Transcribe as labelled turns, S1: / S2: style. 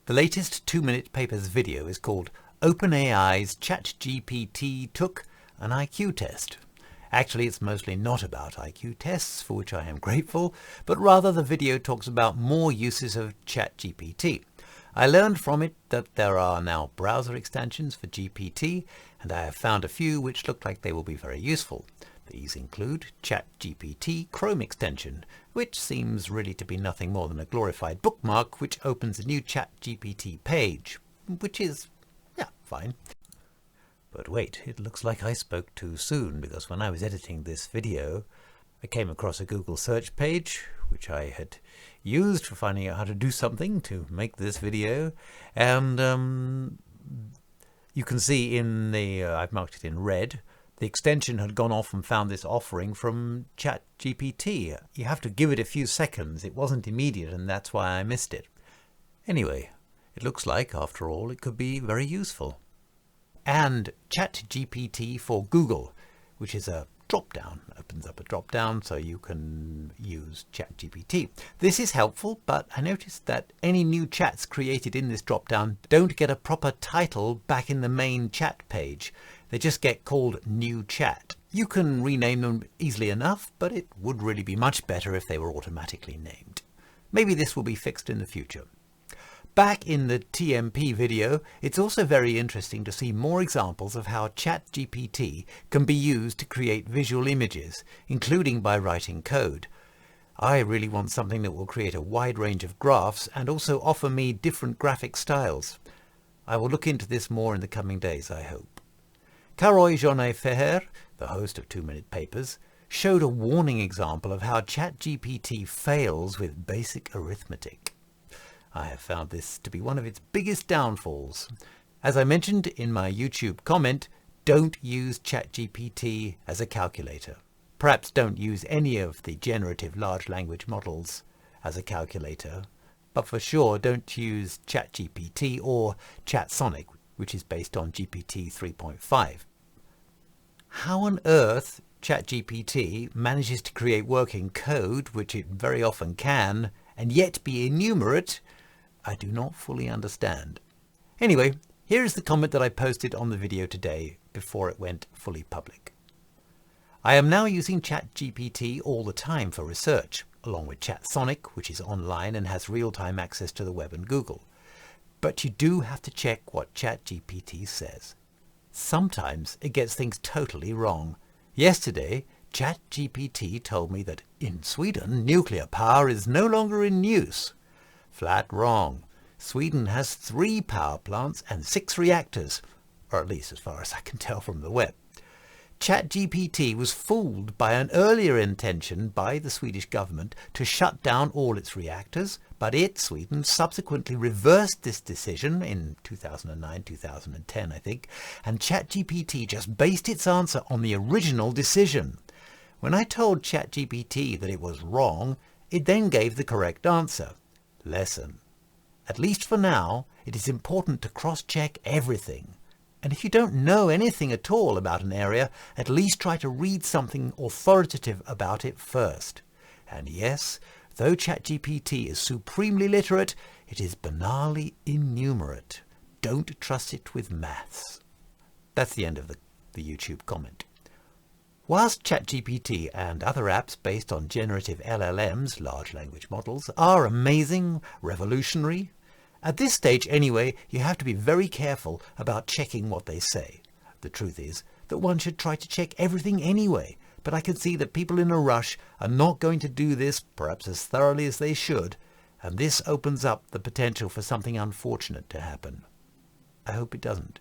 S1: The latest 2-Minute Papers video is called OpenAI's ChatGPT took an IQ test. Actually, it's mostly not about IQ tests, for which I am grateful, but rather the video talks about more uses of ChatGPT. I learned from it that there are now browser extensions for GPT, and I have found a few which look like they will be very useful. These include ChatGPT Chrome extension, which seems really to be nothing more than a glorified bookmark which opens a new ChatGPT page, which is, fine. But wait, it looks like I spoke too soon, because when I was editing this video, I came across a Google search page, which I had used for finding out how to do something to make this video, and you can see in the, I've marked it in red, the extension had gone off and found this offering from ChatGPT. You have to give it a few seconds. It wasn't immediate, and that's why I missed it. Anyway, it looks like, after all, it could be very useful. And ChatGPT for Google, which is a drop-down, opens up a drop-down so you can use ChatGPT. This is helpful, but I noticed that any new chats created in this drop-down don't get a proper title back in the main chat page. They just get called New Chat. You can rename them easily enough, but it would really be much better if they were automatically named. Maybe this will be fixed in the future. Back in the TMP video, it's also very interesting to see more examples of how ChatGPT can be used to create visual images, including by writing code. I really want something that will create a wide range of graphs and also offer me different graphic styles. I will look into this more in the coming days, I hope. Caroy Jonet-Ferrer, the host of 2-Minute Papers, showed a warning example of how ChatGPT fails with basic arithmetic. I have found this to be one of its biggest downfalls. As I mentioned in my YouTube comment, don't use ChatGPT as a calculator. Perhaps don't use any of the generative large language models as a calculator, but for sure don't use ChatGPT or ChatSonic, which is based on GPT 3.5. How on earth ChatGPT manages to create working code, which it very often can, and yet be enumerate, I do not fully understand. Anyway, here is the comment that I posted on the video today before it went fully public. I am now using ChatGPT all the time for research, along with ChatSonic, which is online and has real-time access to the web and Google. But you do have to check what ChatGPT says. Sometimes it gets things totally wrong. Yesterday, ChatGPT told me that in Sweden, nuclear power is no longer in use. Flat wrong. Sweden has 3 power plants and 6 reactors, or at least as far as I can tell from the web. ChatGPT was fooled by an earlier intention by the Swedish government to shut down all its reactors, but Sweden, subsequently reversed this decision in 2009, 2010, I think, and ChatGPT just based its answer on the original decision. When I told ChatGPT that it was wrong, it then gave the correct answer. Lesson. At least for now, it is important to cross-check everything. And if you don't know anything at all about an area, at least try to read something authoritative about it first. And yes, though ChatGPT is supremely literate, it is banally innumerate. Don't trust it with maths. That's the end of the YouTube comment. Whilst ChatGPT and other apps based on generative LLMs, large language models, are amazing, revolutionary, at this stage anyway, you have to be very careful about checking what they say. The truth is that one should try to check everything anyway, but I can see that people in a rush are not going to do this perhaps as thoroughly as they should, and this opens up the potential for something unfortunate to happen. I hope it doesn't.